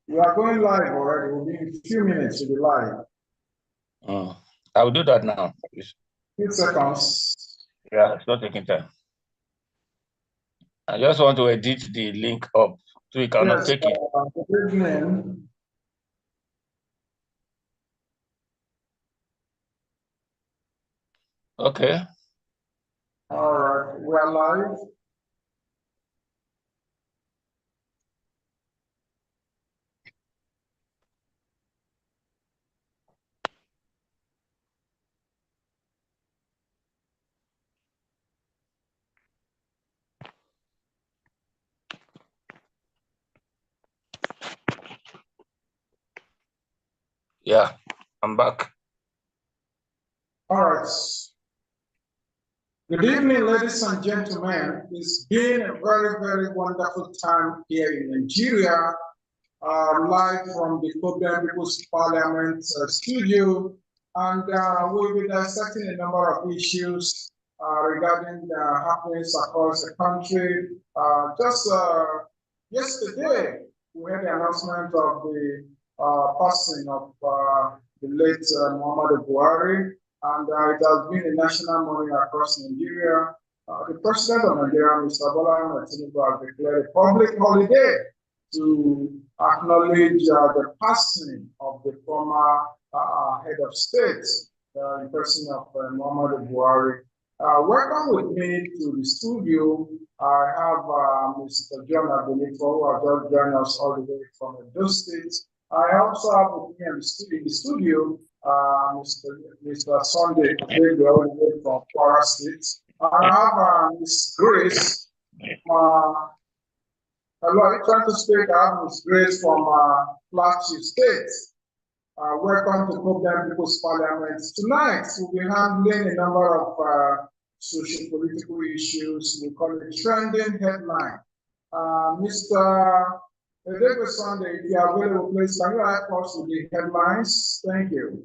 We are going live already. We'll be in a few minutes to be live. I will do that now. Please. Few seconds. Yeah, it's not taking time. I just want to edit the link up so you cannot take it. Good evening. Okay. All right, we are live. Yeah, I'm back. All right. Good evening, ladies and gentlemen. It's been a very, very wonderful time here in Nigeria, live from the Kobe People's Parliament studio. And we'll be dissecting a number of issues regarding the happenings across the country. Just yesterday, we had the announcement of the passing of the late Muhammadu Buhari, and it has been a national mourning across Nigeria. The president of Nigeria, Mr. Bola Ahmed Tinubu, has declared a public holiday to acknowledge the passing of the former head of state, in person of Muhammadu Buhari. Welcome with me to the studio. I have Mr. John Abelifo, who has just joined us all the way from Edo State. I also have with me in the studio Mr. Sunday, all the way from Kwara State. I have Ms. Grace. Hello, I'm trying to speak. I have Ms. Grace from Plateau State. Welcome to Kobe People's Parliament. Tonight, we'll be handling a number of socio-political issues. We call it trending headline. Mr. David Sunday, if you are available, please, can you help us with the headlines? Thank you.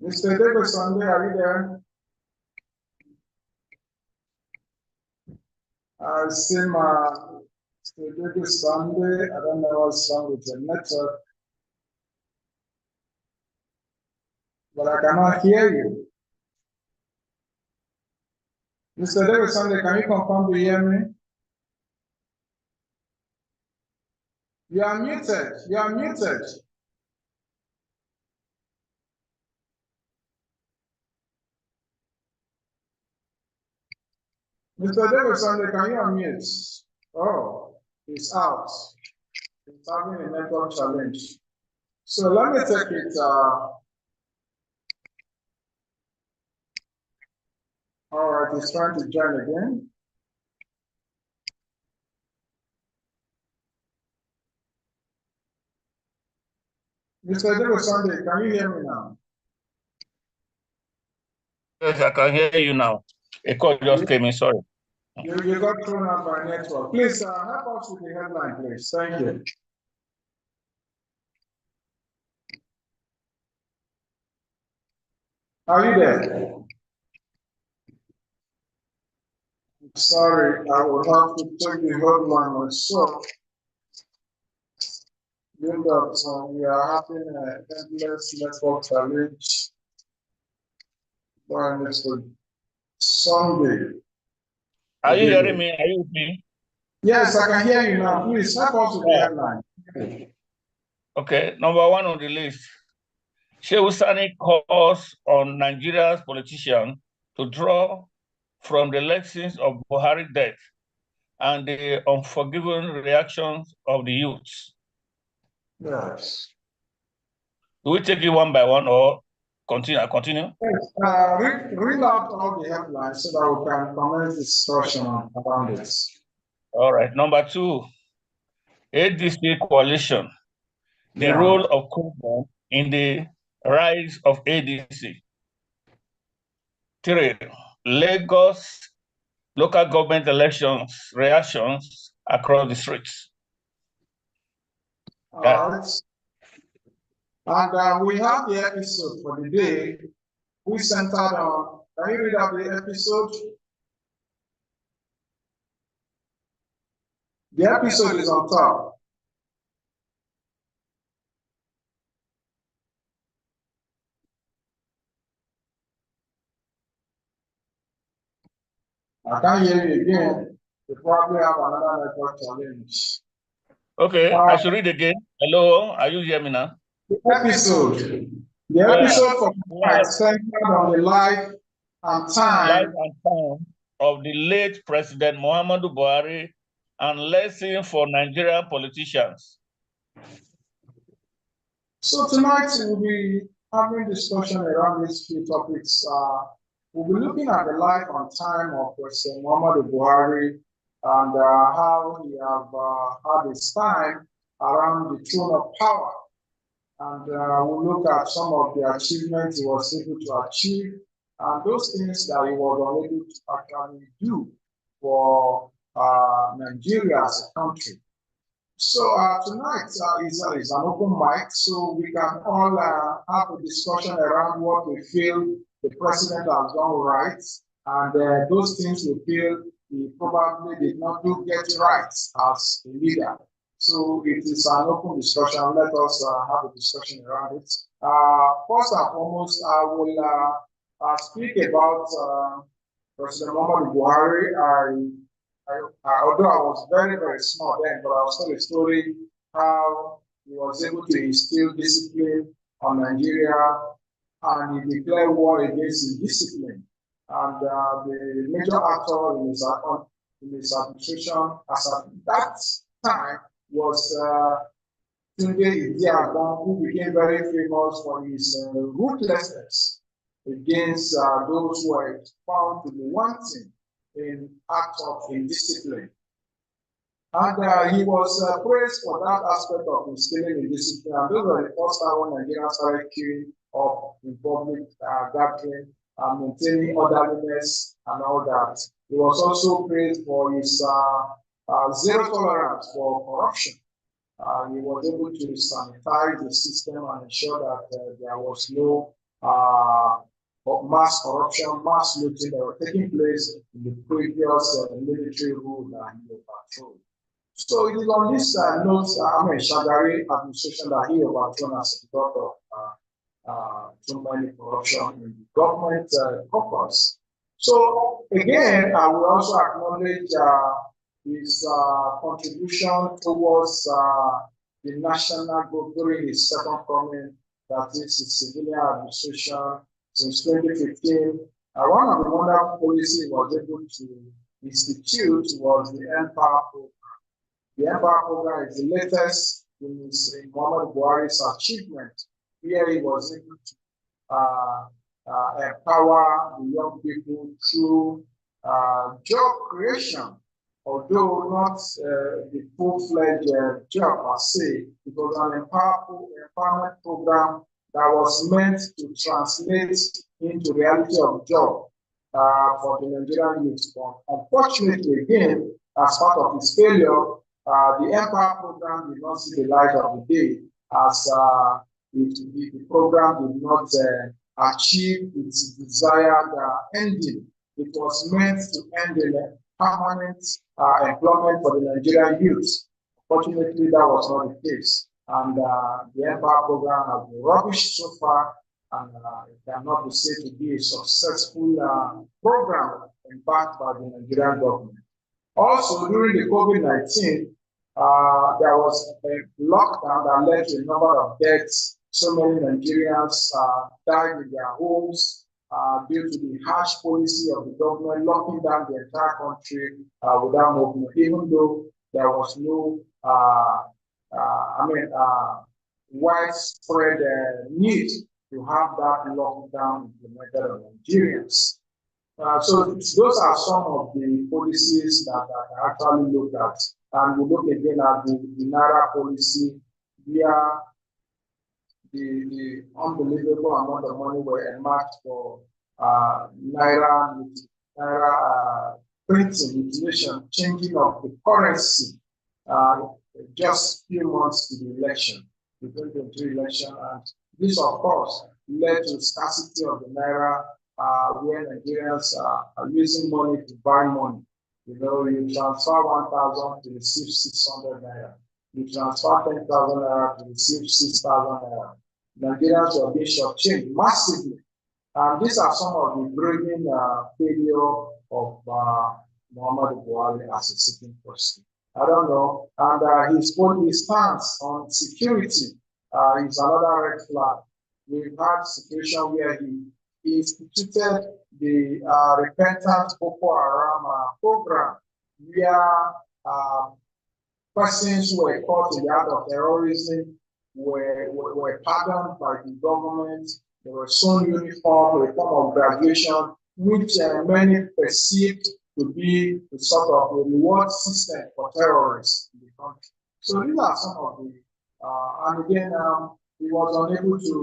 Mr. David Sunday, are you there? I see my Mr. David Sunday. I don't know what's wrong with the network, but I cannot hear you. Mr. David Sunday, can you confirm to hear me? You are muted. You are muted. Mr. David Sunday, can you unmute? Oh, he's out. He's having a network challenge. So let me take it. All right, he's trying to join again. Mr. David Sunday, can you hear me now? Yes, I can hear you now. A call just came in, sorry. You got thrown out by network. Please help us with the headline, please. Thank you. Are you there? Sorry, I will have to take the headline myself. Given that we are having an endless network challenge by Mr. Sunday. Are you hearing me? Are you with me? Yes, I can hear you now. Please help us with the headline. Okay, number one on the list. Shehu Sani calls on Nigeria's politicians to draw from the lessons of Buhari death and the unforgiving reactions of the youth. Yes. Do we take it one by one or continue? Yes. Read out all the headlines so that we can commence discussion around this. All right. Number two, ADC coalition. The role of Kumo in the rise of ADC. 3, Lagos local government elections reactions across the streets. All right. And we have the episode for the day. We centered on, can you read out the episode? The episode is on top. I can't hear you again. You probably have another network challenge. Okay, I should read again. Hello, are you hearing me now? The episode for tonight centered on the life and time of the late President Muhammadu Buhari and lesson for Nigerian politicians. So tonight we'll be having discussion around these few topics. We'll be looking at the life and time of President Muhammadu Buhari and how he have had his time around the throne of power. And we'll look at some of the achievements he was able to achieve and those things that he was unable to actually do for Nigeria as a country. So tonight is an open mic, so we can all have a discussion around what we feel the president has done right, and those things we feel he probably did not get right as a leader. So it is an open discussion. Let us have a discussion around it. First and foremost, I will speak about President Muhammadu Buhari. Although I was very, very small then, but I'll tell a story how he was able to instill discipline on Nigeria and he declared war against indiscipline. And the major actor in his administration as at that time was Tunde Idiagbon, who became very famous for his ruthlessness against those who were found to be wanting in acts of indiscipline. And he was praised for that aspect of instilling indiscipline. And those were the first time when Nigerians started queuing up in public gathering and maintaining orderliness and all that. He was also praised for his zero tolerance for corruption. He was able to sanitize the system and ensure that there was no mass corruption, mass looting that were taking place in the previous military rule and he overthrew. So it is on this note, Shagari administration that he overthrown as a result of too many corruption in the government corpus. So again, I will also acknowledge his contribution towards the national growth during his second coming, that is his civilian administration since 2015. One of the wonderful policies he was able to institute was the Empower Program. The Empower Program is the latest in Muhammadu Buhari's achievement. Here he was able to empower the young people through job creation, although not the full-fledged job per se. It was an empowerment program that was meant to translate into reality of job for the Nigerian youth. But unfortunately, again, as part of its failure, the Empower program did not see the light of the day as the program did not achieve its desired ending. It was meant to end in permanent employment for the Nigerian youth. Fortunately, that was not the case. And the Empower program has been rubbish so far, and it cannot be said to be a successful program backed by the Nigerian government. Also, during the COVID-19, there was a lockdown that led to a number of deaths. So many Nigerians died in their homes due to the harsh policy of the government locking down the entire country without movement, even though there was no widespread need to have that lockdown implemented on Nigerians. So those are some of the policies that I actually looked at. And we look again at the Naira policy, where the unbelievable amount of money were earmarked for Naira printing, mutilation, changing of the currency, just few months to the election, the 2023 election. And this, of course, led to scarcity of the Naira, where Nigerians are using money to buy money. You know, you transfer 1,000 to receive 600 naira. You transfer 10,000 naira to receive 6,000 naira. Nigerians were being shortchanged massively. And these are some of the brazen failure of Muhammad Buhari as a sitting president. I don't know. And his stance on security is another red flag. We've had a situation where he instituted the repentant Boko Haram program, where persons who were caught in the act of terrorism were pardoned by the government. They were shown uniform, a form of graduation, which many perceived to be a sort of a reward system for terrorists in the country. So these are some of the, and again, he was unable to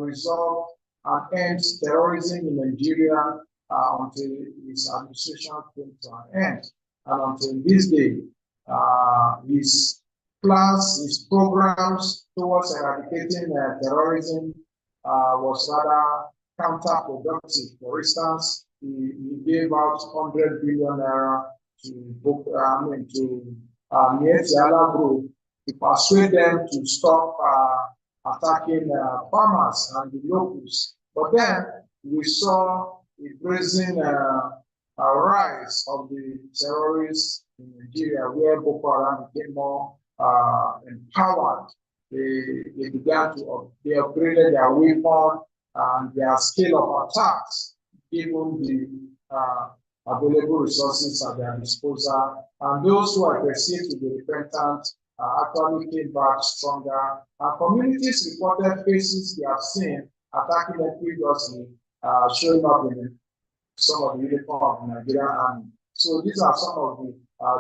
resolve and end terrorism in Nigeria until his administration came to an end. And until this day, his plans, his programs towards eradicating terrorism was rather counterproductive. For instance, he gave out 100 billion naira to Mietiala Group to persuade them to stop attacking farmers and the locals. But then we saw a brazen rise of the terrorists in Nigeria, where Boko Haram became more empowered. They began to they upgraded their weapon and their scale of attacks, given the available resources at their disposal. And those who are perceived to be repentant actually came back stronger. And communities reported cases they have seen attacking them previously, showing up in some of the uniform of the Nigerian army. So these are some of the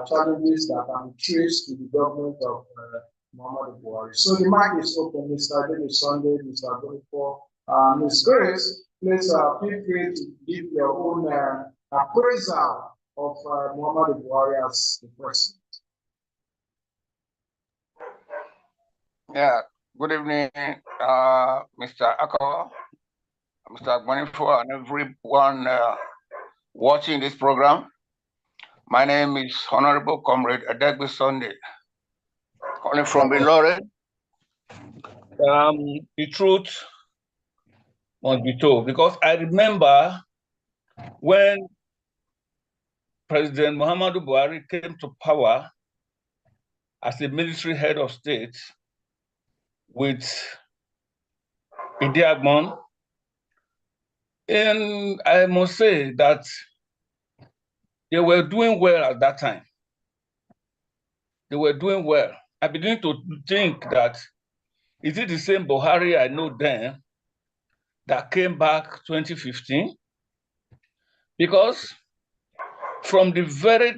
challenges that can be traced to the government of Muhammad Buhari. So the mic is open, Mr. David Sunday, Mr. Bonifor, Ms. Grace. Please feel free to give your own appraisal of Muhammad Buhari as the president. Yeah, good evening, Mr. Ako, Mr. Bonifor, and everyone watching this program. My name is Honorable Comrade Adegbe Sunday, calling from Ilore. The truth must be told, because I remember when President Muhammadu Buhari came to power as the military head of state with Idi Agbon, and I must say that they were doing well at that time. They were doing well. I begin to think that, is it the same Buhari I know then that came back 2015? Because from the very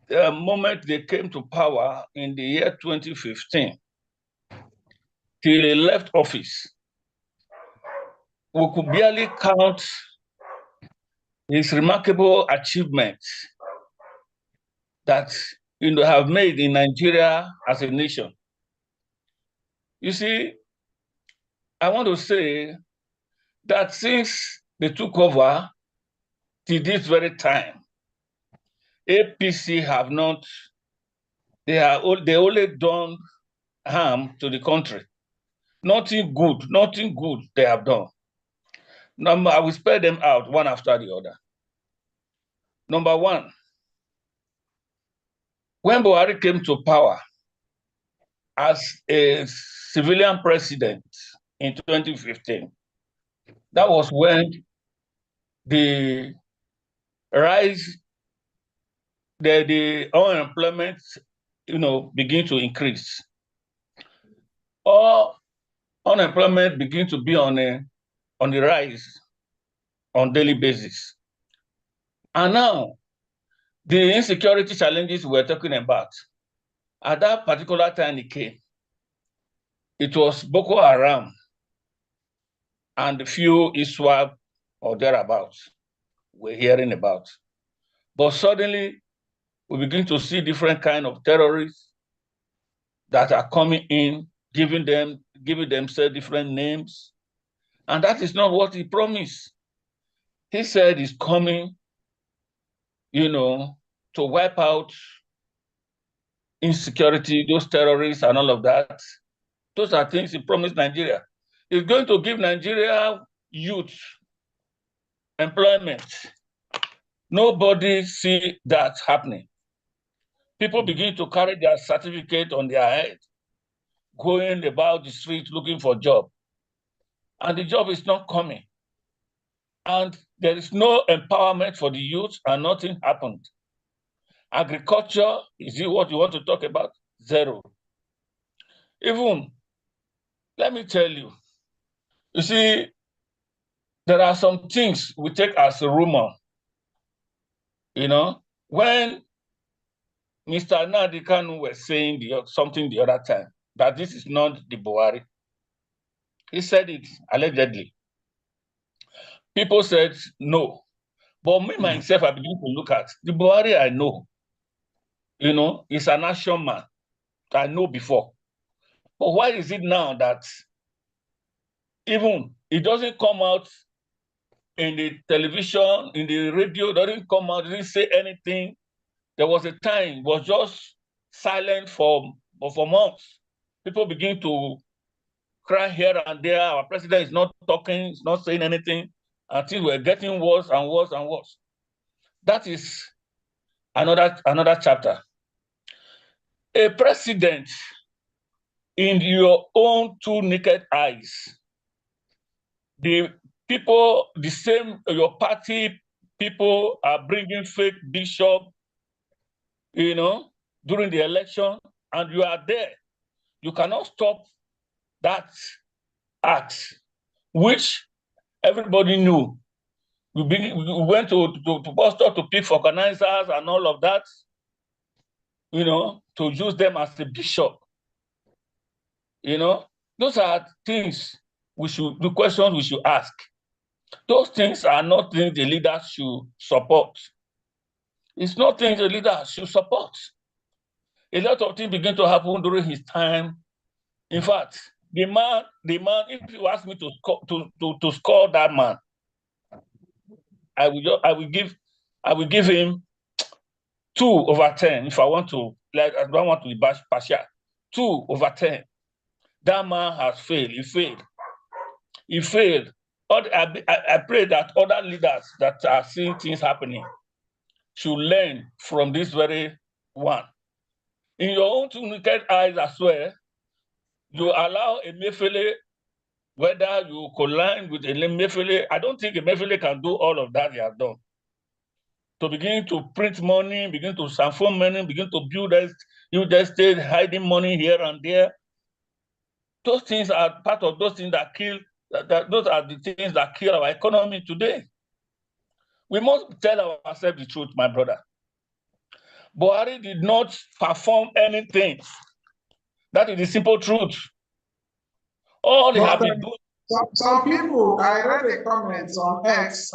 moment they came to power in the year 2015, till he left office, we could barely count his remarkable achievements that have made in Nigeria as a nation. You see, I want to say that since they took over till this very time, APC have not, they only done harm to the country. Nothing good they have done. I will spell them out one after the other. Number one, when Buhari came to power as a civilian president in 2015, that was when the rise, the unemployment, begin to increase. Or unemployment begin to be on the rise on daily basis. And now, the insecurity challenges we're talking about, at that particular time it came, it was Boko Haram and a few ISWAP or thereabouts we're hearing about. But suddenly, we begin to see different kind of terrorists that are coming in, giving themselves different names. And that is not what he promised. He said he's coming, to wipe out insecurity, those terrorists and all of that. Those are things he promised Nigeria. He's going to give Nigeria youth employment. Nobody see that happening. People begin to carry their certificate on their head, going about the street looking for a job. And the job is not coming. And there is no empowerment for the youth and nothing happened. Agriculture, is it what you want to talk about? Zero. Even, let me tell you, you see, there are some things we take as a rumor. You know, when Mr. Nnamdi Kanu was saying something the other time, that this is not the Buhari. He said it allegedly. People said no. But me, myself, I begin to look at the Buhari I know. You know, he's an action man I know before. But why is it now that even it doesn't come out in the television, in the radio, doesn't come out, didn't say anything? There was a time, it was just silent for months. People begin to cry here and there. Our president is not talking, he's not saying anything, until we're getting worse and worse and worse. That is another chapter. A president, in your own two naked eyes, the people, the same, your party people are bringing fake bishop, you know, during the election, and you are there. You cannot stop that act, which everybody knew. We went to Boston to pick organizers and all of that, you know, to use them as a bishop. You know, those are things the questions we should ask. Those things are not things the leaders should support. It's not things the leaders should support. A lot of things begin to happen during his time. In fact, the man, if you ask me to score that man, I will give him 2/10 if I want to, like, I don't want to be partial. 2/10. That man has failed. He failed. He failed. I pray that other leaders that are seeing things happening should learn from this very one. In your own two naked eyes as well, you allow Emefiele, whether you collide with Emefiele, I don't think Emefiele can do all of that he has done. To begin to print money, begin to transform money, begin to build huge estate, hiding money here and there. Those things are part of those things that kill, those are the things that kill our economy today. We must tell ourselves the truth, my brother. Buhari did not perform anything. That is the simple truth. All they have been doing. Some people, I read the comments on X,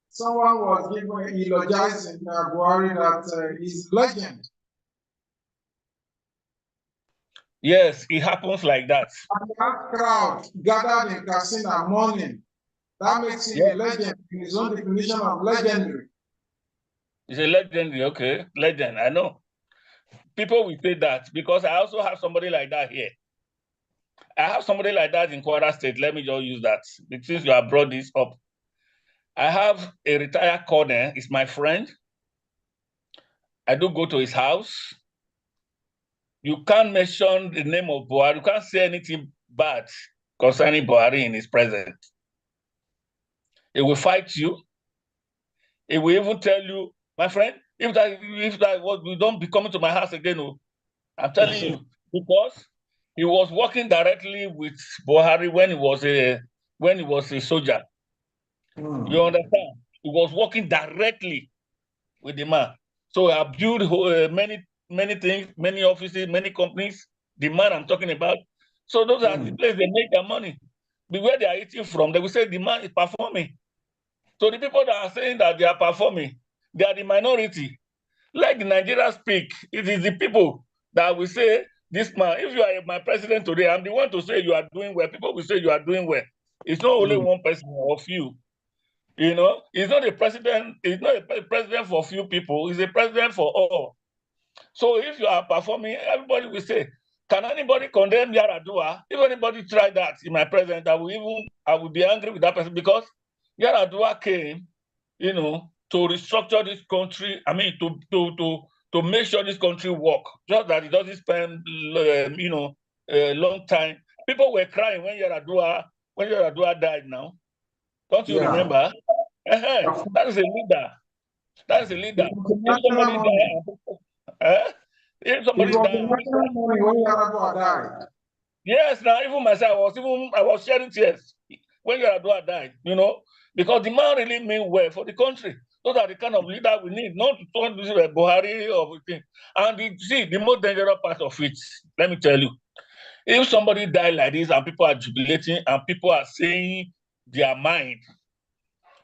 someone was eulogizing Buhari that he's a legend. Yes, it happens like that. And that crowd gathered in Katsina morning. That makes him a legend in his own definition of legendary. He's a legendary, okay, legend, I know. People will say that because I also have somebody like that here. I have somebody like that in Kwara State. Let me just use that since you have brought this up. I have a retired colonel. He's my friend. I do go to his house. You can't mention the name of Buhari. You can't say anything bad concerning Buhari in his presence. He will fight you. He will even tell you, my friend, if that was, you don't be coming to my house again. Oh, I'm telling you, because he was working directly with Buhari when he was a soldier. You understand? He was working directly with the man. So I built many things, many offices, many companies. The man I'm talking about. So those are the places they make their money. But where they are eating from, they will say the man is performing. So the people that are saying that they are performing, they are the minority. Like the Nigerians speak, it is the people that will say, this man, if you are my president today, I'm the one to say you are doing well. People will say you are doing well. It's not only one person or few. You know, he's not a president. He's not a president for few people. He's a president for all. So if you are performing, everybody will say, "Can anybody condemn Yaradua?" If anybody try that in my presence, I will be angry with that person because Yaradua came, you know, to restructure this country. I mean, to make sure this country work. Just that it doesn't spend, you know, a long time. People were crying when Yaradua died. Now, don't you Yeah. remember? That is a leader. That is a leader. If somebody die, if It somebody was the die, national money when Yaradua died. yes, now even myself, I was shedding tears when Yaradua died, you know, because the man really mean well for the country. Those are the kind of leader we need, not to turn this Buhari or thing. And see, the most dangerous part of it, let me tell you, if somebody die like this and people are jubilating and people are saying their mind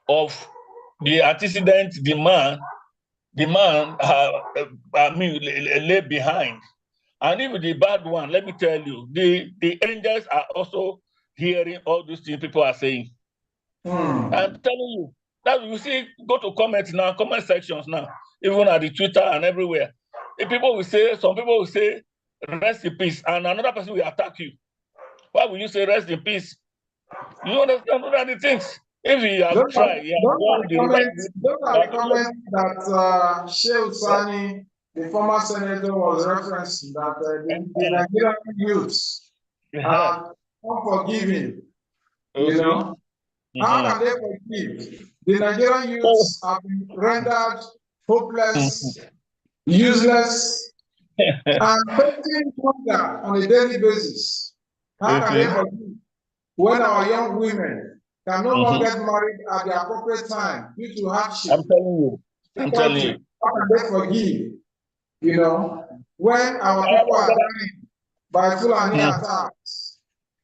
of the antecedent the man I mean lay behind. And even the bad one, let me tell you, the angels are also hearing all these things people are saying. I'm telling you, that you see, go to comment sections now, even at the Twitter and everywhere. If people will say, some people will say, rest in peace, and another person will attack you. Why will you say rest in peace? You understand? Those are the things. If you have tried, you have done the right. Those are the comments that Sheikh Sani, the former senator, was referencing that the Nigerian youths are unforgiving. You know, how can they forgive? The Nigerian youths have been rendered hopeless, useless, and facing hunger on a daily basis. How can they forgive when our young women can no longer get married at the appropriate time due to hardship? I'm telling you. I'm telling you. How can they forgive? You know, when our people are dying by Fulani attacks,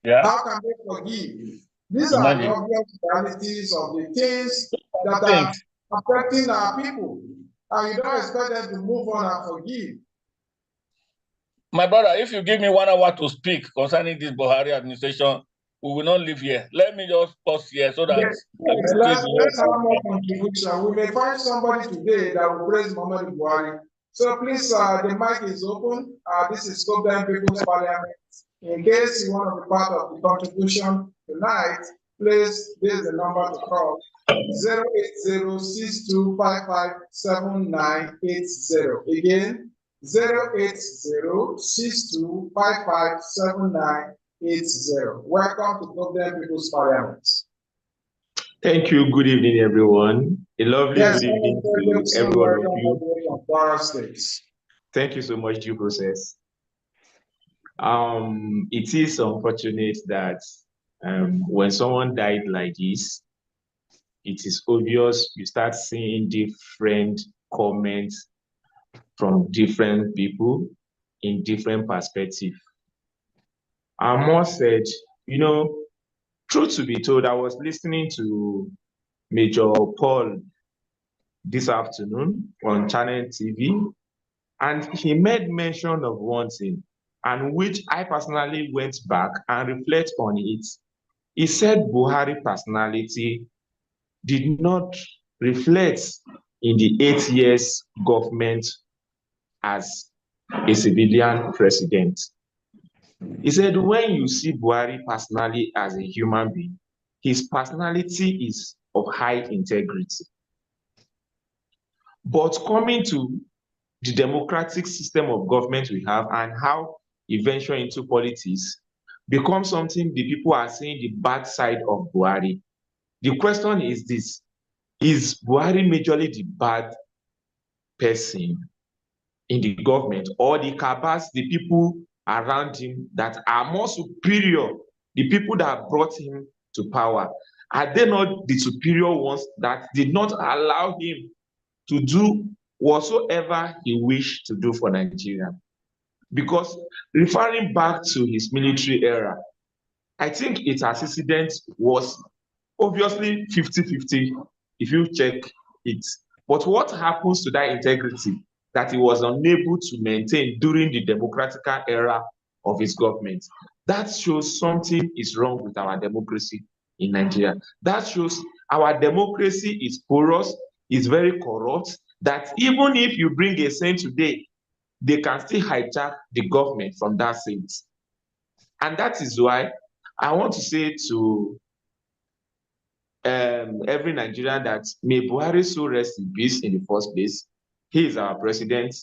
how can they forgive? These are the obvious realities of the things that are affecting our people, and you don't expect them to move on and forgive. My brother, if you give me 1 hour to speak concerning this Buhari administration, we will not live here. Let me just pause here so that let's have more contribution. We may find somebody today that will praise Muhammad Buhari. So please, the mic is open. This is Scotland People's Parliament. In case you want to be part of the contribution tonight, please, this is the number to call: 08062557980. Again, 08062557980. Welcome to Scotland People's Parliament. Thank you. Good evening, everyone. A lovely good evening to everyone of you. Thank you so much, due process. It is unfortunate that when someone died like this, it is obvious you start seeing different comments from different people in different perspectives. More said, you know, truth to be told, I was listening to Major Paul this afternoon on Channel TV, and he made mention of one thing, and which I personally went back and reflect on it. He said Buhari personality did not reflect in the 8 years government as a civilian president. He said when you see Buhari personally as a human being, his personality is of high integrity. But coming to the democratic system of government we have and how he ventured into politics becomes something the people are saying the bad side of Buhari. The question is this: is Buhari majorly the bad person in the government, or the cabals, the people around him that are more superior, the people that brought him to power? Are they not the superior ones that did not allow him to do whatsoever he wished to do for Nigeria? Because referring back to his military era, I think its antecedent was obviously 50-50 if you check it. But what happens to that integrity that he was unable to maintain during the democratic era of his government? That shows something is wrong with our democracy in Nigeria. That shows Our democracy is porous, is very corrupt, that even if you bring a saint today, they can still hijack the government from that saint. And that is why I want to say to every Nigerian that may Buhari so rest in peace in the first place. He is our president,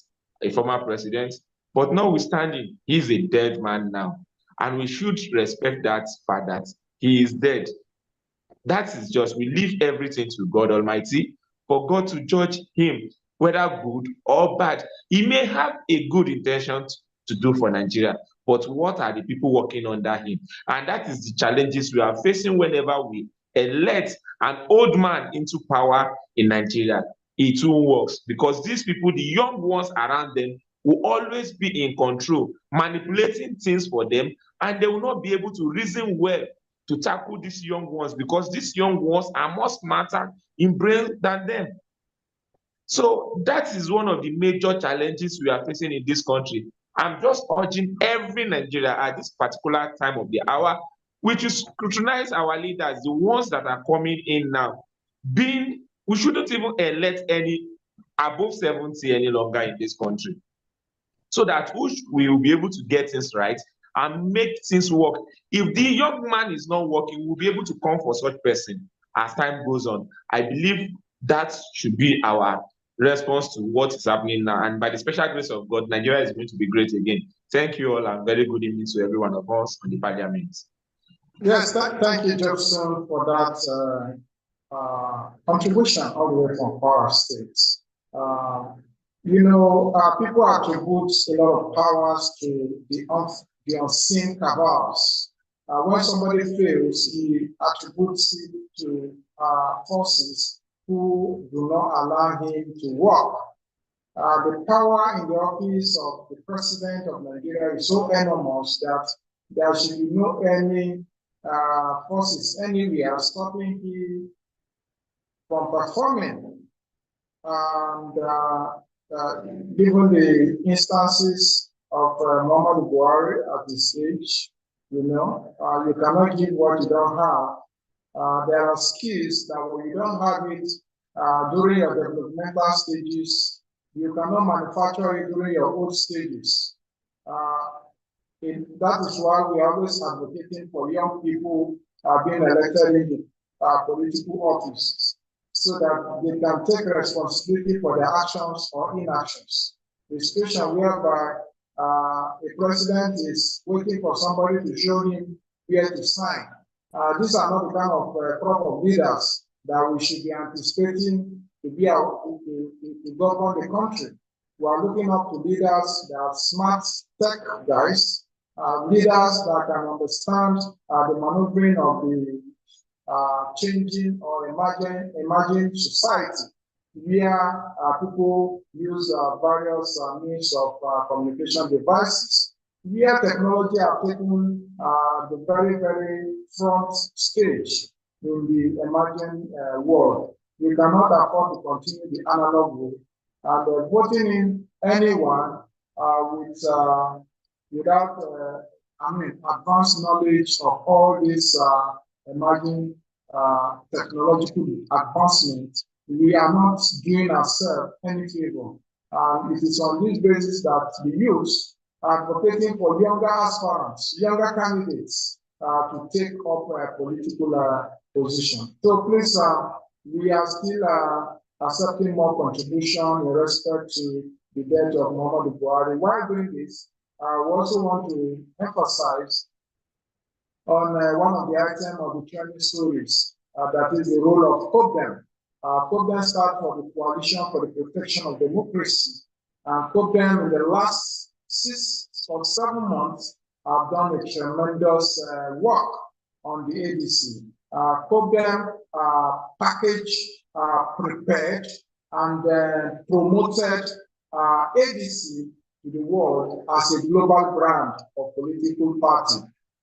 a former president, but notwithstanding, he is a dead man now. And we should respect that fact that he is dead. That is just, we leave everything to God Almighty for God to judge him, whether good or bad. He may have a good intention to do for Nigeria, but what are the people working under him? And that is the challenges we are facing whenever we elect an old man into power in Nigeria. It won't work because these people, the young ones around them, will always be in control, manipulating things for them, and they will not be able to reason well to tackle these young ones because these young ones are more smarter in brain than them. So that is one of the major challenges we are facing in this country. I'm just urging every Nigerian at this particular time of the hour, we should scrutinize our leaders, the ones that are coming in now. We shouldn't even elect any above 70 any longer in this country, so that we will be able to get things right and make things work. If the young man is not working, we'll be able to come for such person as time goes on. I believe that should be our response to what is happening now. And by the special grace of God, Nigeria is going to be great again. Thank you all, and very good evening to every one of us on the parliament. Yes, thank you, Jefferson, for that contribution all the way from Kwara State. People attribute a lot of powers to the unseen cabals. When somebody fails, he attributes it to forces who do not allow him to work. The power in the office of the president of Nigeria is so enormous that there should be no any forces anywhere stopping him from performing. And given the instances of Muhammadu Buhari at this age, you cannot give what you don't have. There are skills that when you don't have it during your developmental stages, you cannot manufacture it during your old stages. That is why we are always advocating for young people being elected in political offices, so that they can take responsibility for their actions or inactions. The situation whereby a president is waiting for somebody to show him where to sign. These are not the kind of crop of leaders that we should be anticipating to be to govern the country. We are looking up to leaders that are smart tech guys, leaders that can understand the maneuvering of the changing or emerging society, where people use various means of communication devices, where technology have taken the very, very front stage in the emerging world. We cannot afford to continue the analog way, and voting in anyone without advanced knowledge of all these emerging technological advancements, we are not doing ourselves any favor. It is on this basis that the youth are advocating for younger aspirants, younger candidates to take up a political position. So please, we are still accepting more contribution in respect to the death of Muhammadu Buhari. While doing this, we also want to emphasize on one of the items of the trending stories, that is the role of COPDEM. COPDEM stands for the Coalition for the Protection of Democracy. COPDEM in the last 6 or 7 months have done a tremendous work on the ADC. COPDEM packaged, prepared, and promoted ADC to the world as a global brand of political party.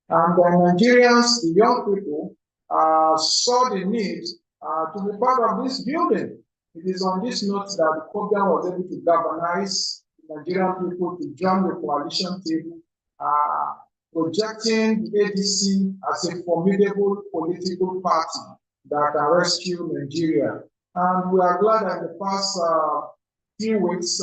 And the Nigerians, the young people, saw the need to be part of this building. It is on this note that the program was able to galvanize Nigerian people to join the coalition table, projecting the ADC as a formidable political party that can rescue Nigeria. And we are glad that in the past few weeks,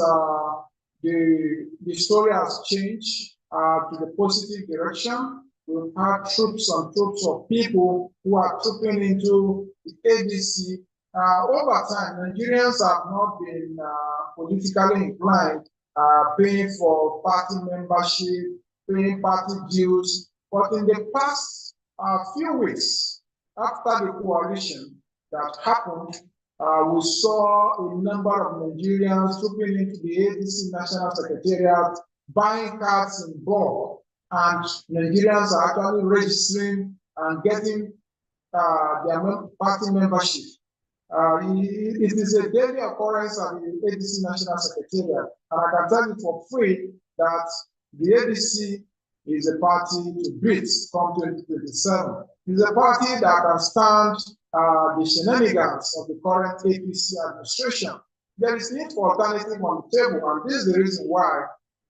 the story has changed to the positive direction. We've had troops and troops of people who are trooping into the ADC. Over time, Nigerians have not been politically inclined, paying for party membership, paying party dues. But in the past few weeks, after the coalition that happened, we saw a number of Nigerians trooping into the ADC National Secretariat, buying cards in bulk, and Nigerians are actually registering and getting their party membership. It is a daily occurrence at the ADC National Secretariat, and I can tell you for free that the ADC is a party to beat come 2027. It's a party that can stand the shenanigans of the current APC administration. There is need for alternative on the table, and this is the reason why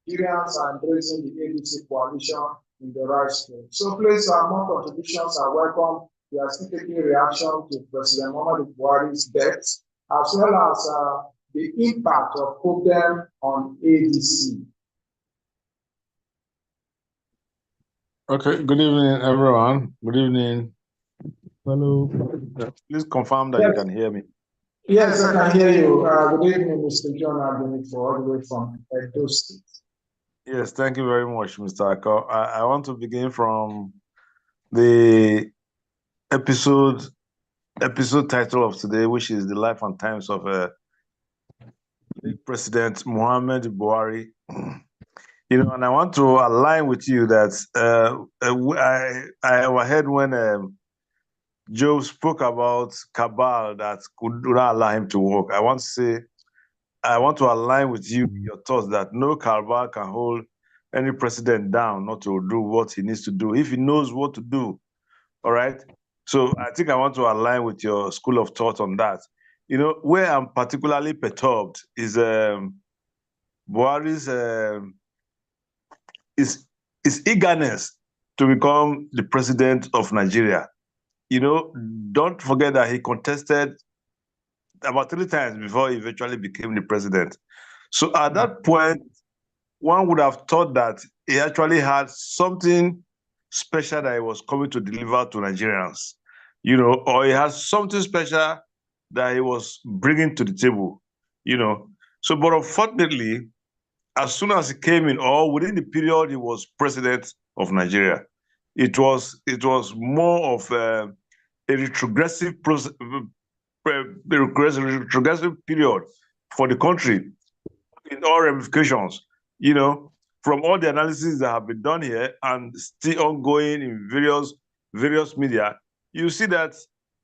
Nigerians are embracing the ADC coalition in the right spirit. So please, more contributions are welcome. We are still taking reaction to President Muhammadu Buhari's death, as well as the impact of problem on ADC. Okay, good evening, everyone. Good evening. Hello. Please confirm that Yes. you can hear me. Yes, I can hear you. Good evening, Mr. John Adenifo, all the way from Edo State. Yes, thank you very much, Mr. Ako. I want to begin from the episode title of today, which is the life and times of President Muhammadu Buhari. You know, and I want to align with you that I overheard when Joe spoke about cabal that could not allow him to work. I want to align with you your thoughts that no cabal can hold any president down not to do what he needs to do if he knows what to do. All right. So I think I want to align with your school of thought on that. You know, where I'm particularly perturbed is Buhari's his eagerness to become the president of Nigeria. You know, don't forget that he contested about 3 times before he eventually became the president. So at that point, one would have thought that he actually had something special that he was coming to deliver to Nigerians, you know, or he has something special that he was bringing to the table, you know. So, but unfortunately, as soon as he came in, or within the period he was president of Nigeria, it was more of a retrogressive period for the country in all ramifications. You know, from all the analysis that have been done here and still ongoing in various media, you see that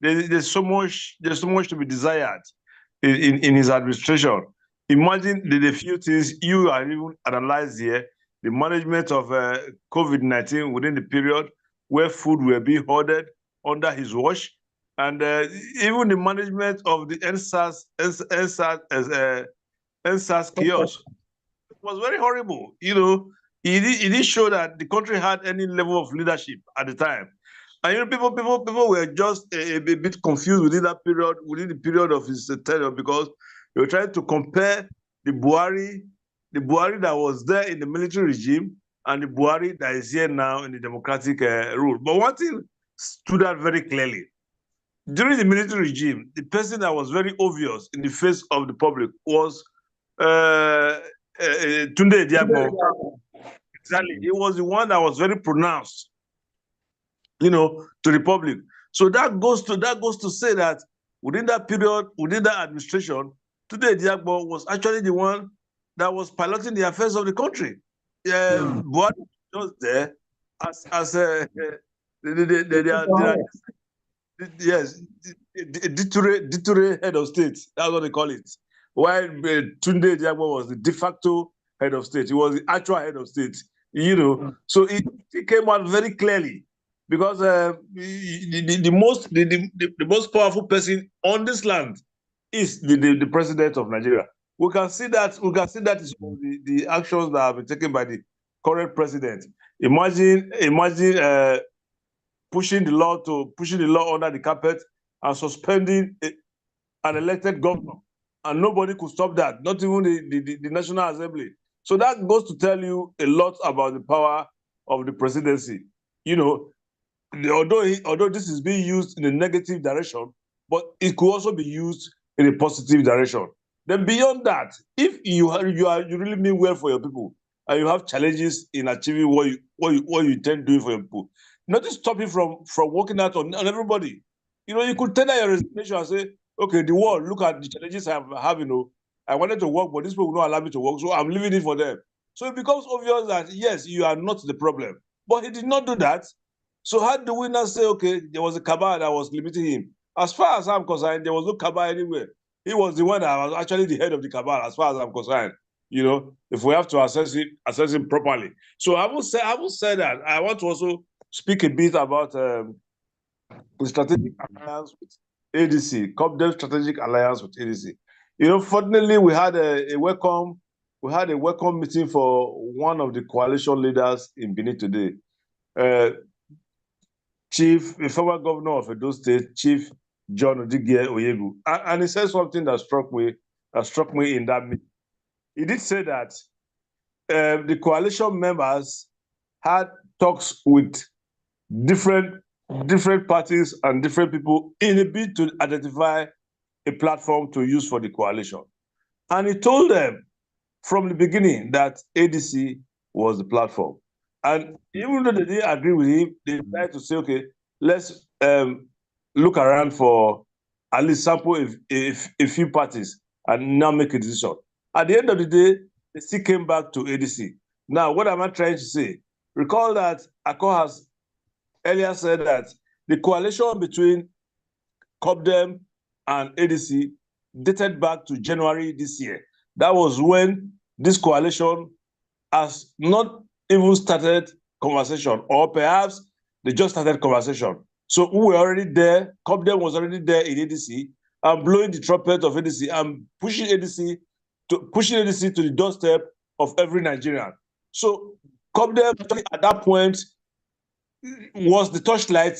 there's so much to be desired in his administration. Imagine the few things you are even analyzed here: the management of COVID-19 within the period where food were being hoarded under his watch, and even the management of the NSAS kiosk. It was very horrible. You know, it didn't show that the country had any level of leadership at the time. And you know, people were just a bit confused within the period of his tenure, because they were trying to compare the Buhari that was there in the military regime and the Buhari that is here now in the democratic rule. But one thing stood out very clearly. During the military regime, the person that was very obvious in the face of the public was Tunde Diagbo. Exactly. He was the one that was very pronounced, you know, to the public. So that goes to say that within that period, within that administration, Tunde Diagbo was actually the one that was piloting the affairs of the country. Buhari was there as dictator head of state. That's what they call it. While Tunde Diagbo was the de facto head of state, he was the actual head of state. You know, so it came out very clearly, because the most powerful person on this land is the president of Nigeria. We can see that is the actions that have been taken by the current president. Imagine pushing the law under the carpet and suspending an elected governor. And nobody could stop that, not even the National Assembly. So that goes to tell you a lot about the power of the presidency. You know, although this is being used in a negative direction, but it could also be used in a positive direction. Then beyond that, if you really mean well for your people and you have challenges in achieving what you intend doing for your people, nothing stop you from working out on everybody. You know, you could tender your resignation and say, okay, the world, look at the challenges I have, you know, I wanted to work, but these people will not allow me to work, so I'm leaving it for them. So it becomes obvious that, yes, you are not the problem. But he did not do that. So how do we not say, okay, there was a cabal that was limiting him? As far as I'm concerned, there was no cabal anywhere. He was the one that was actually the head of the cabal, as far as I'm concerned. You know, if we have to assess him properly. So I will say that. I want to also speak a bit about the strategic alliance with ADC, COPDEM strategic alliance with ADC. You know, fortunately, we had a welcome meeting for one of the coalition leaders in Benin today. A former governor of Edo State, Chief John Odigie Oyegu, and he said something that struck me in that meeting. He did say that the coalition members had talks with different parties and different people in a bid to identify a platform to use for the coalition. And he told them from the beginning that ADC was the platform. And even though they didn't agree with him, they tried to say, okay, let's look around for at least sample a few parties and now make a decision. At the end of the day, they still came back to ADC. Now, what am I trying to say? Recall that Akko has earlier said that the coalition between COPDEM and ADC dated back to January this year. That was when this coalition has not even started conversation, or perhaps they just started conversation. So we were already there, COPDEM was already there in ADC, and blowing the trumpet of ADC and pushing ADC to the doorstep of every Nigerian. So COPDEM at that point was the torchlight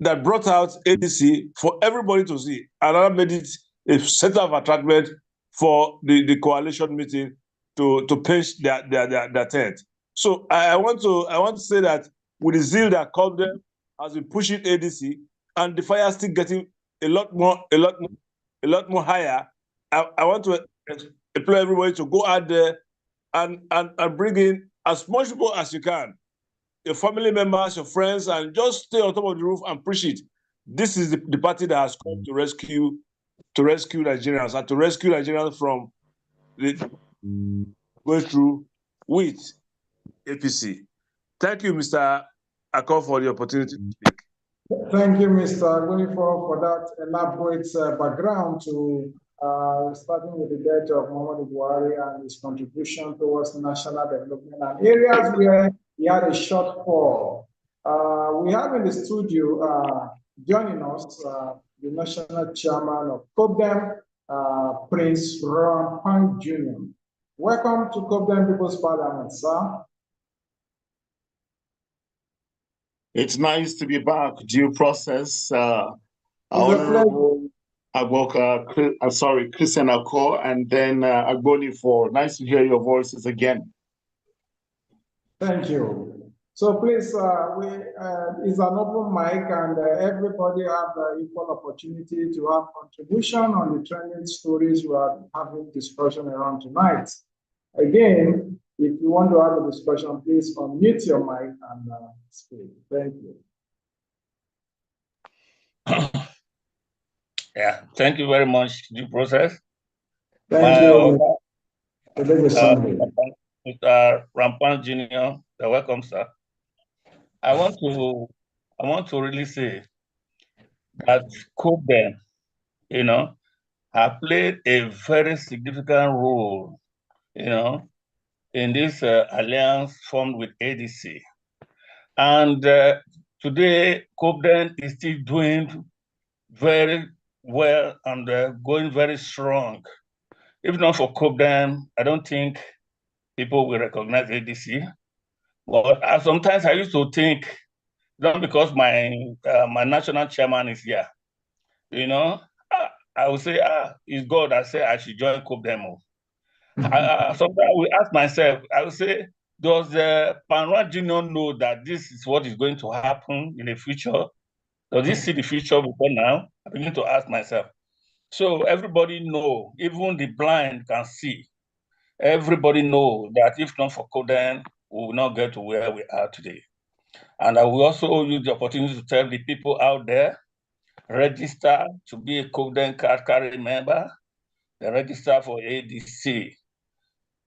that brought out ADC for everybody to see, and that made it a center of attraction for the coalition meeting to pitch their tent. So I want to say that with the zeal that COPDEM has been pushing ADC, and the fire still getting a lot more higher, I want to implore everybody to go out there and bring in as much people as you can, your family members, your friends, and just stay on top of the roof and preach it. This is the party that has come to rescue Nigerians, and to rescue Nigerians from going through with APC. Thank you, Mr. Akko, for the opportunity to speak. Thank you, Mr. Gunifo, for that elaborate background to starting with the death of Muhammadu Buhari and his contribution towards national development and areas where he had a shortfall. We have in the studio joining us the national chairman of COPDEM, Prince Rampan Jr. Welcome to COPDEM People's Parliament, sir. It's nice to be back. Due process. Honorable Christian Akko, and then Agbonifo. Nice to hear your voices again. Thank you. So please, it's an open mic, and everybody have the equal opportunity to have contribution on the trending stories we are having discussion around tonight. Again, if you want to have a discussion, please unmute your mic and speak. Thank you. Yeah, thank you very much, due process. Thank you. Today is Sunday. Mr. Rampan Jr., welcome, sir. I want to really say that COPDEM, have played a very significant role, in this alliance formed with ADC. And today, COPDEM is still doing very well and going very strong. If not for COPDEM, I don't think people will recognize ADC. But sometimes I used to think, not because my national chairman is here, you know, I would say, it's God that said I should join COPDEM. Sometimes I will ask myself, I will say, does Panra Junior know that this is what is going to happen in the future? Does he see the future before now? I begin to ask myself. So everybody know, even the blind can see. Everybody know that if not for COPDEM, we will not get to where we are today. And I will also use the opportunity to tell the people out there, register to be a COPDEM card carrying member, register for ADC,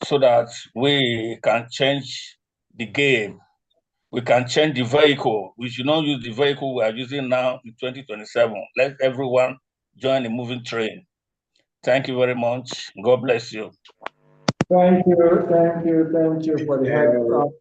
so that we can change the game. We can change the vehicle. We should not use the vehicle we are using now in 2027. Let everyone join the moving train. Thank you very much. God bless you. Thank you for the help.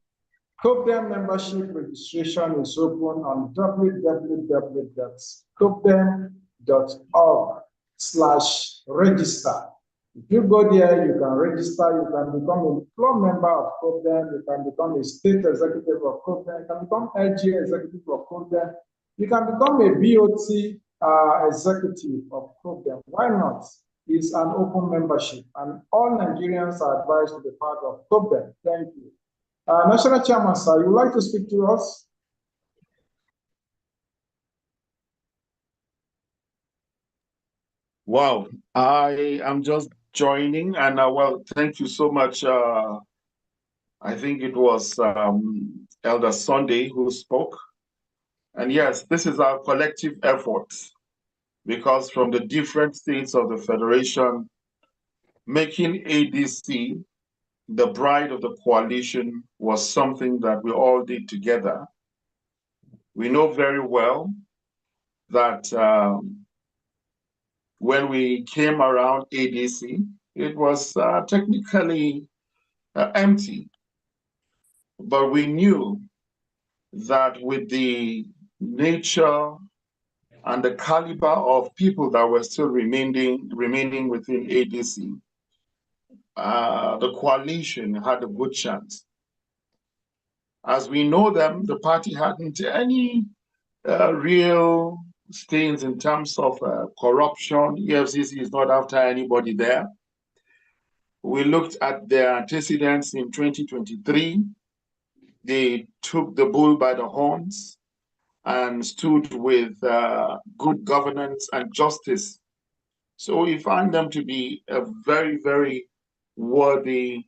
COPDEM membership registration is open on www.copdem.org/register. If you go there, you can register, you can become a floor member of COPDEM, you can become a state executive of COPDEM, you can become LG executive of COPDEM, you can become a BOT executive of COPDEM. Why not? It's an open membership, and all Nigerians are advised to be part of COPDEM. Thank you. National Chairman, sir, you would like to speak to us? Wow, I am just joining, and well, thank you so much. I think it was Elder Sunday who spoke. And yes, this is our collective effort, because from the different states of the Federation, making ADC the bride of the coalition was something that we all did together. We know very well that when we came around ADC, it was technically empty. But we knew that with the nature and the caliber of people that were still remaining within ADC, the coalition had a good chance. As we know them, the party hadn't any real stains in terms of corruption. EFCC is not after anybody there. We looked at their antecedents in 2023. They took the bull by the horns and stood with good governance and justice. So we found them to be a very, very worthy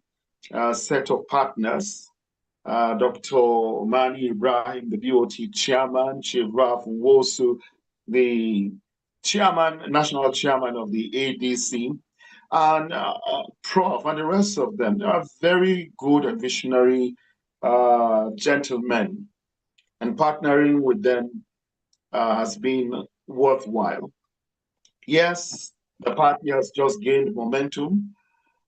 set of partners. Dr. Mani Ibrahim, the BOT chairman, Chief Raf Wosu, the chairman, national chairman of the ADC, and Prof, and the rest of them. They are very good and visionary gentlemen, and partnering with them has been worthwhile. Yes, the party has just gained momentum.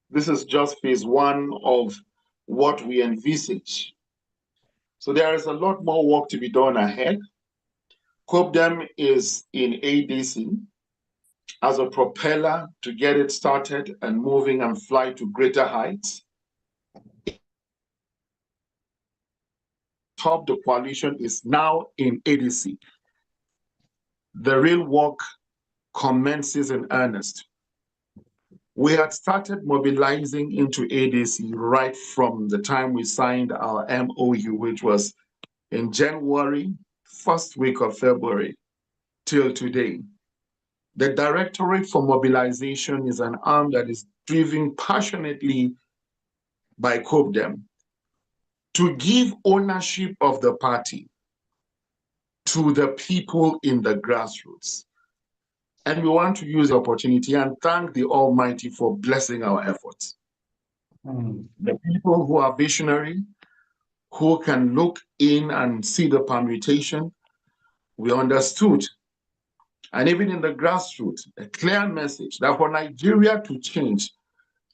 This is just phase one of what we envisage. So there is a lot more work to be done ahead. COPDEM is in ADC as a propeller to get it started and moving and fly to greater heights. Top the coalition is now in ADC. The real work commences in earnest. We had started mobilizing into ADC right from the time we signed our MOU, which was in January, first week of February, till today. The Directorate for Mobilization is an arm that is driven passionately by COPDEM to give ownership of the party to the people in the grassroots. And we want to use the opportunity and thank the Almighty for blessing our efforts. The people who are visionary, who can look in and see the permutation, we understood. And even in the grassroots, a clear message that for Nigeria to change,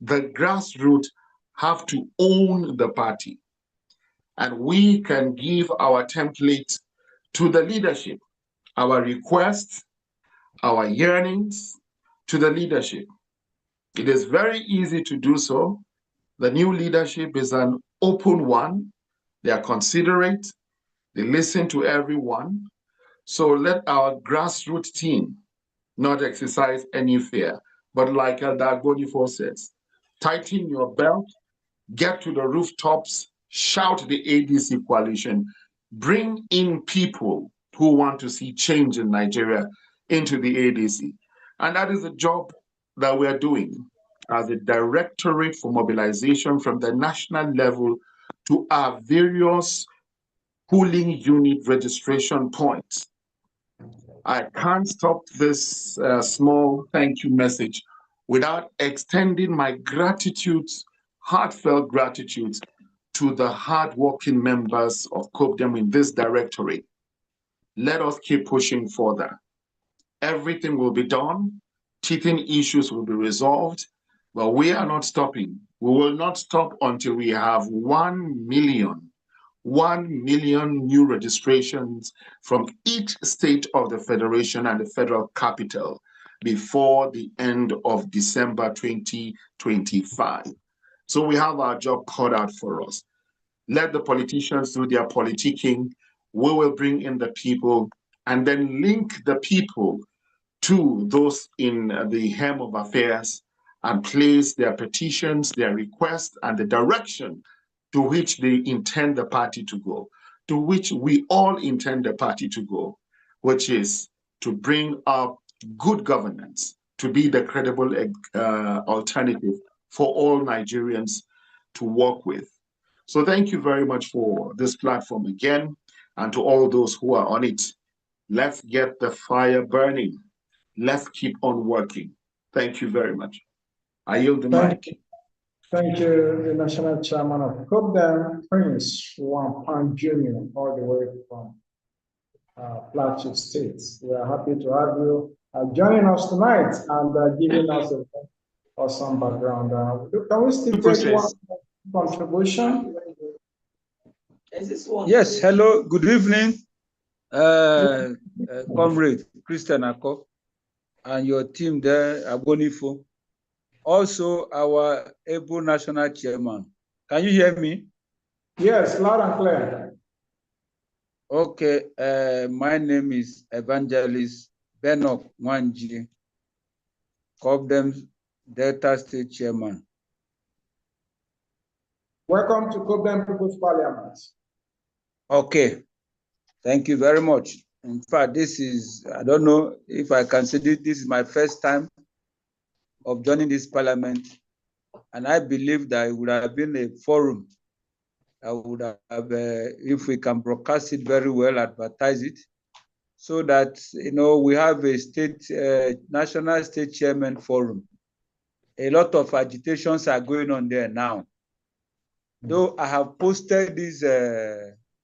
the grassroots have to own the party. And we can give our template to the leadership, our requests, our yearnings to the leadership. It is very easy to do so. The new leadership is an open one. They are considerate. They listen to everyone. So let our grassroots team not exercise any fear. But like Elder Agbonifo says, tighten your belt, get to the rooftops, shout the ADC coalition, bring in people who want to see change in Nigeria into the ADC. And that is the job that we are doing as a directorate for mobilization from the national level to our various polling unit registration points. I can't stop this small thank you message without extending my gratitude, heartfelt gratitude, to the hardworking members of COPDEM in this directorate. Let us keep pushing further. Everything will be done. Teething issues will be resolved, but we are not stopping. We will not stop until we have 1 million new registrations from each state of the Federation and the Federal Capital before the end of December 2025. So we have our job cut out for us. Let the politicians do their politicking. We will bring in the people and then link the people to those in the hem of affairs and place their petitions, their requests, and the direction to which they intend the party to go, to which we all intend the party to go, which is to bring up good governance, to be the credible alternative for all Nigerians to work with. So thank you very much for this platform again, and to all those who are on it. Let's get the fire burning. Let's keep on working. Thank you very much. I yield the mic. Thank you, the National Chairman of COPDEM, Prince Wampan Jr., all the way from Plateau State. We are happy to have you joining us tonight and giving us a awesome background. Can we still take one contribution? Yes, hello, good evening, Comrade Christian Ako and your team there, Agbonifo. Also, our able national chairman. Can you hear me? Yes, loud and clear. Okay, my name is Evangelist Benok Wanji, COPDEM Delta State Chairman. Welcome to COPDEM People's Parliament. Okay, thank you very much. In fact, this is, I don't know if I can say this is my first time of joining this parliament, and I believe that it would have been a forum that would have, if we can broadcast it very well, advertise it, so that, you know, we have a state, national state chairman forum. A lot of agitations are going on there now. Though I have posted this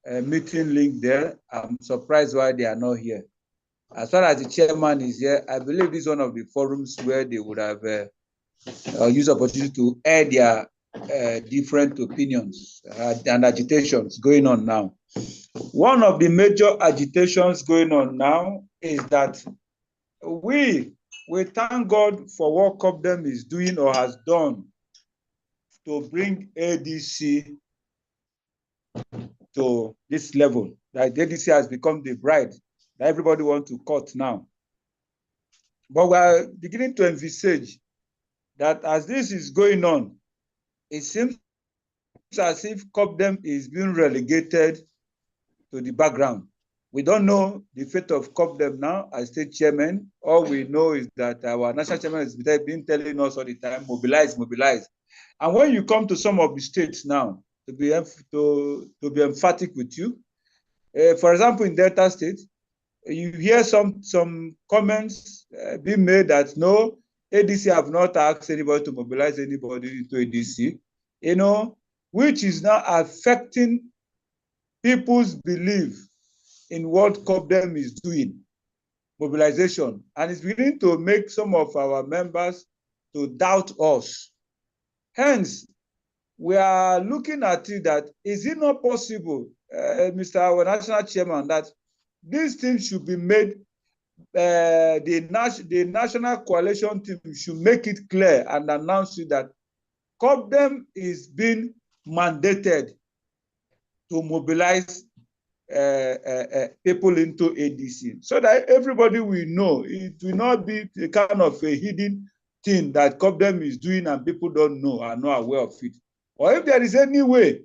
meeting link there, I'm surprised why they are not here. As far as the chairman is here, I believe this is one of the forums where they would have used the opportunity to air their different opinions and agitations going on now. One of the major agitations going on now is that we thank God for what COPDEM is doing or has done to bring ADC to this level. That ADC has become the bride that everybody wants to cut now. But we're beginning to envisage that as this is going on, it seems as if COPDEM is being relegated to the background. We don't know the fate of COPDEM now as state chairman. All we know is that our national chairman has been telling us all the time, mobilize, mobilize. And when you come to some of the states now, to be emphatic with you, for example, in Delta State, you hear some comments being made that no, ADC have not asked anybody to mobilize anybody into ADC, you know, which is now affecting people's belief in what COPDEM is doing, mobilization, and it's beginning to make some of our members to doubt us. Hence, we are looking at it that, is it not possible, Mr. Our National Chairman, that these things should be made, the National Coalition team should make it clear and announce it that COPDEM is being mandated to mobilize people into ADC, so that everybody will know. It will not be a kind of a hidden thing that COPDEM is doing and people don't know, are not aware of it. Or if there is any way,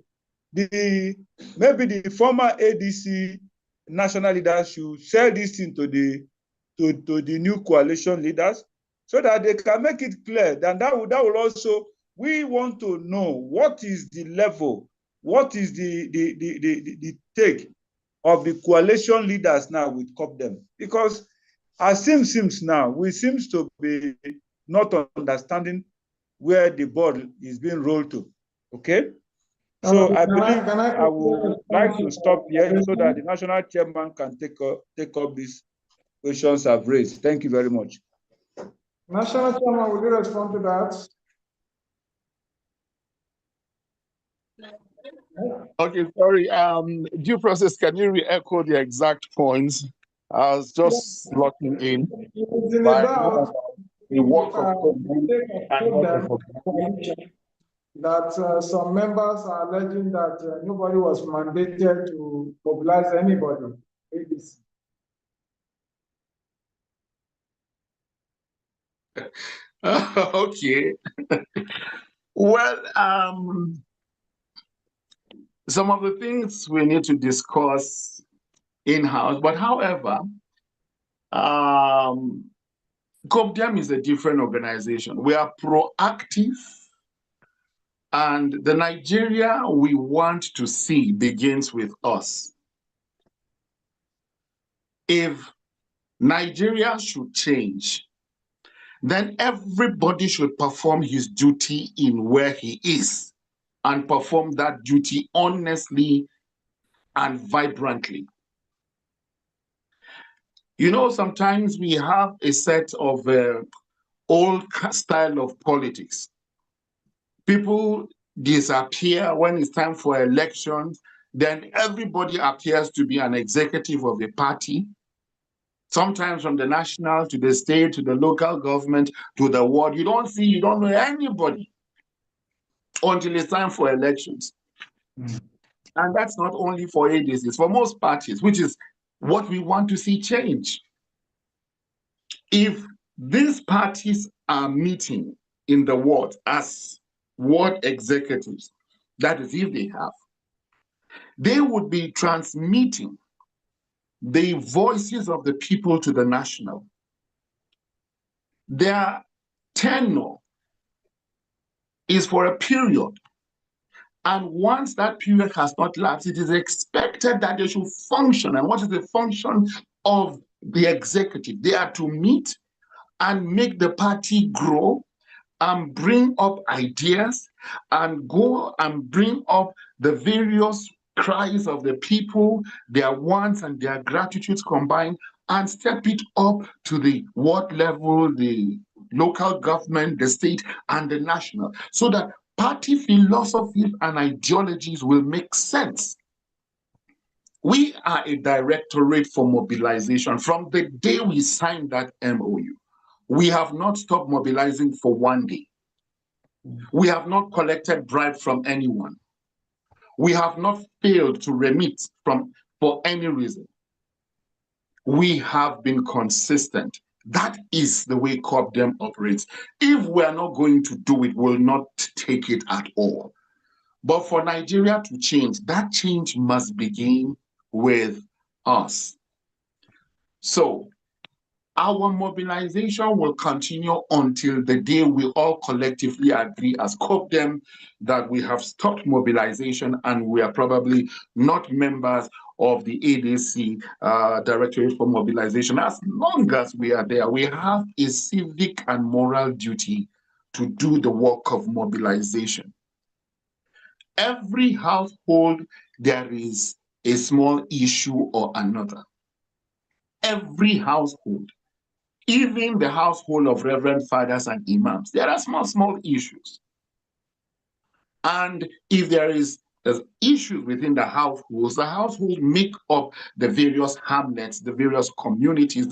maybe the former ADC national leaders should share this thing to the new coalition leaders, so that they can make it clear. Then that will also, we want to know what is the level, what is the take of the coalition leaders now with COPDEM, because as seems now, we seems to be not understanding where the ball is being rolled to. Okay, so I believe I would like to stop here so that the national chairman can take up these questions I've raised. Thank you very much. National chairman, will you respond to that? Okay, sorry. Due process, can you re-echo the exact points? I was just locking in. The work of that some members are alleging that nobody was mandated to mobilize anybody. Okay. Well, some of the things we need to discuss in-house, but however, COPDEM is a different organization. We are proactive, and the Nigeria we want to see begins with us. If Nigeria should change, then everybody should perform his duty in where he is and perform that duty honestly and vibrantly. You know, sometimes we have a set of old style of politics. People disappear when it's time for elections, then everybody appears to be an executive of a party, sometimes from the national to the state to the local government to the ward. You don't know anybody until it's time for elections. And that's not only for ADC, it's for most parties, which is what we want to see change. If these parties are meeting in the ward as ward executives, that is if they have, they would be transmitting the voices of the people to the national. Their tenure is for a period. And once that period has not lapsed, it is expected that they should function. And what is the function of the executive? They are to meet and make the party grow and bring up ideas and go and bring up the various cries of the people, their wants and their gratitudes combined, and step it up to the ward level, the local government, the state, and the national, so that party philosophies and ideologies will make sense. We are a directorate for mobilization. From the day we signed that MOU, we have not stopped mobilizing for one day. We have not collected bribe from anyone. We have not failed to remit for any reason. We have been consistent. That is the way COPDEM operates. If we are not going to do it, we'll not take it at all. But for Nigeria to change, that change must begin with us. So our mobilization will continue until the day we all collectively agree as COPDEM that we have stopped mobilization and we are probably not members of the ADC Directorate for Mobilization. As long as we are there, we have a civic and moral duty to do the work of mobilization. Every household, there is a small issue or another. Every household. Even the household of reverend fathers and imams, there are small issues. And if there's issues within the households make up the various hamlets, the various communities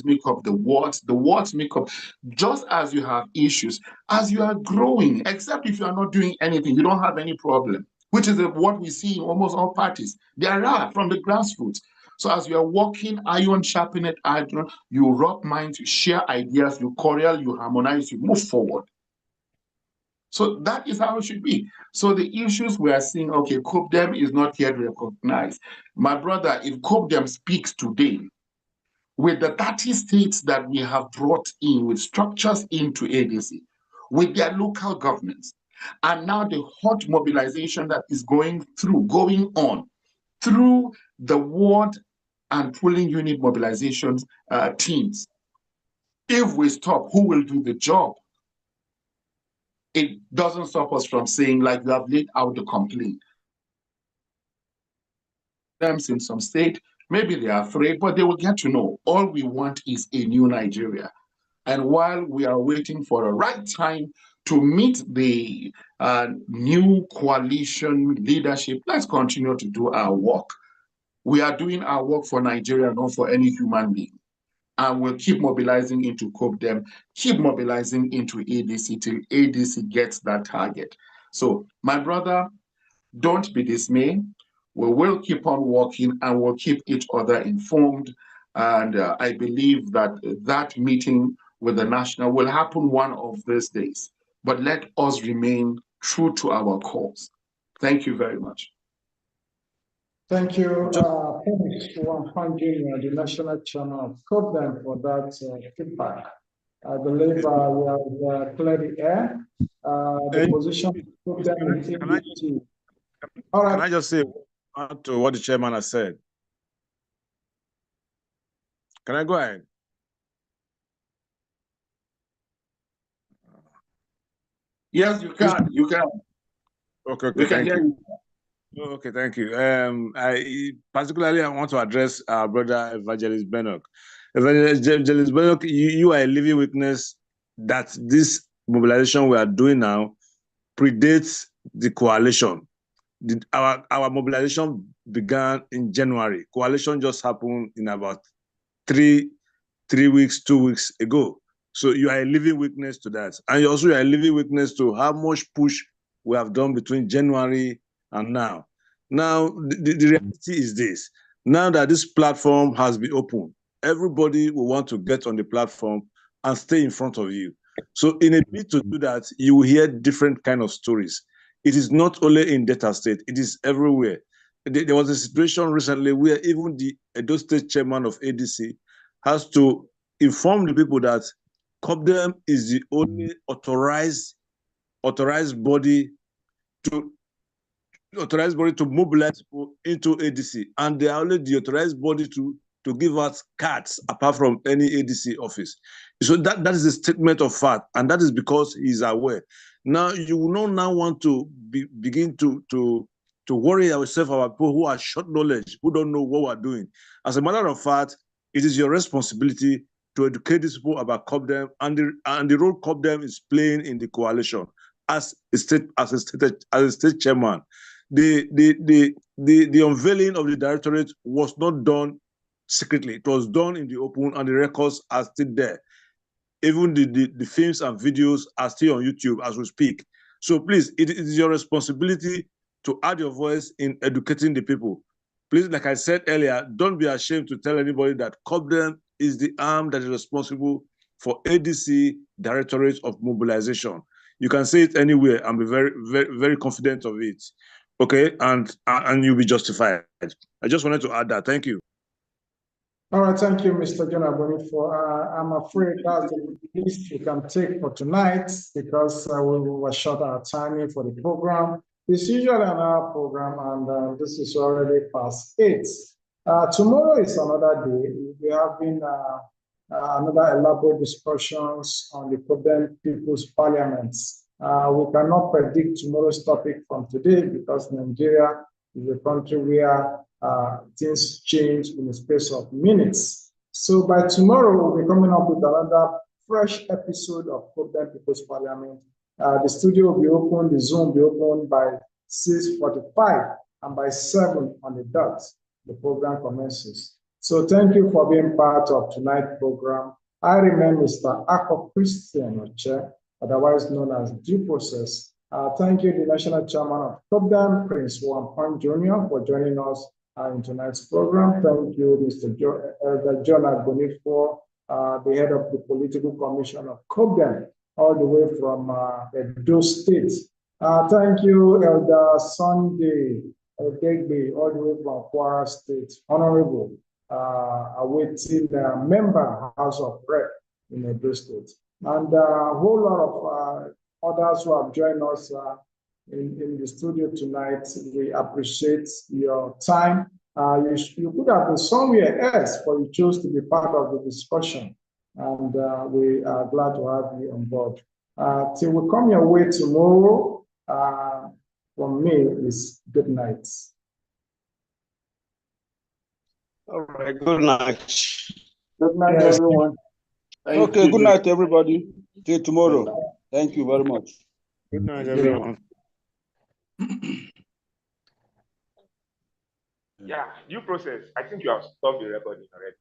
make up the wards make up, just as you have issues, as you are growing, except if you are not doing anything, you don't have any problem. which is what we see in almost all parties. There are from the grassroots. So as you are walking, iron sharpened iron, you rub minds, you share ideas, you corral, you harmonize, you move forward. So that is how it should be. So the issues we are seeing, okay, COPDEM is not yet recognized. My brother, if COPDEM speaks today, with the 30 states that we have brought in, with structures into ADC, with their local governments, and now the hot mobilization that is going on through the ward and polling unit mobilization teams. If we stop, who will do the job? It doesn't stop us from saying, like you have laid out the complaint. Them in some state, maybe they are afraid, but they will get to know. All we want is a new Nigeria. And while we are waiting for a right time to meet the new coalition leadership, let's continue to do our work. We are doing our work for Nigeria, not for any human being. And we'll keep mobilizing into COPDEM, keep mobilizing into ADC till ADC gets that target. So, my brother, don't be dismayed. We will keep on working and we'll keep each other informed. And I believe that that meeting with the national will happen one of these days. But let us remain true to our cause. Thank you very much. Thank you, Felix Jr., the national chairman of COPDEM, for that feedback. I believe we have cleared the air. The position of COPDEM. All right. Can I just say to what the chairman has said? Can I go ahead? Yes, you can. You can. Okay, we can hear you. Okay, thank you. I want to address our brother Evangelist Benock. Evangelist Benock, you are a living witness that this mobilization we are doing now predates the coalition. Our mobilization began in January. Coalition just happened in about 2 weeks ago. So you are a living witness to that. And you also are a living witness to how much push we have done between January and now. Now, the reality is this. Now that this platform has been opened, everybody will want to get on the platform and stay in front of you. So in a bid to do that, you will hear different kind of stories. It is not only in Delta State, it is everywhere. There was a situation recently where even the Edo State chairman of ADC has to inform the people that COPDEM is the only authorized body to mobilize people into ADC, and they are only the authorized body to give out cards apart from any ADC office. So that is a statement of fact, and that is because he is aware. Now you will not now want to begin to worry yourself about people who are short knowledge, who don't know what we're doing. As a matter of fact, it is your responsibility to educate these people about COPDEM and the role COPDEM is playing in the coalition as a state chairman. The unveiling of the directorate was not done secretly. It was done in the open, and the records are still there. Even the films and videos are still on YouTube as we speak. So please, it is your responsibility to add your voice in educating the people. Please, like I said earlier, don't be ashamed to tell anybody that COPDEM is the arm that is responsible for ADC Directorate of Mobilization. You can say it anywhere and be very, very, very confident of it. Okay, and you'll be justified. I just wanted to add that. Thank you. All right, thank you, Mr. Jonah for I'm afraid that's the least we can take for tonight because we were short our timing for the program. It's usually an hour program, and this is already past 8. Tomorrow is another day. We have been another elaborate discussions on the COPDEM People's Parliaments. We cannot predict tomorrow's topic from today because Nigeria is a country where things change in the space of minutes. So by tomorrow, we'll be coming up with another fresh episode of COPDEM People's Parliament. The studio will be open, the Zoom will be open by 6:45, and by 7 on the dot, the program commences. So thank you for being part of tonight's program. I remain Mr. Ako Christian Oche, otherwise known as Due Process, Thank you, the National Chairman of COPDAM, Prince Wampang Jr., for joining us in tonight's program. Thank you, Mr. John Agbonifo, the head of the Political Commission of COPDAM, all the way from Edo State. Thank you, Elder Sunday Degbe, all the way from Kwara State. Honorable, awaiting member House of Rep in Edo State. And a whole lot of others who have joined us in the studio tonight. We appreciate your time. You could have been somewhere else, but you chose to be part of the discussion. And we are glad to have you on board. Till we come your way tomorrow, from me is good night. All right, good night. Good night, Yes. everyone. Thank Okay, you. good night, everybody. Till tomorrow. Thank you very much. Good night, everyone. Yeah, due process. I think you have stopped the recording already.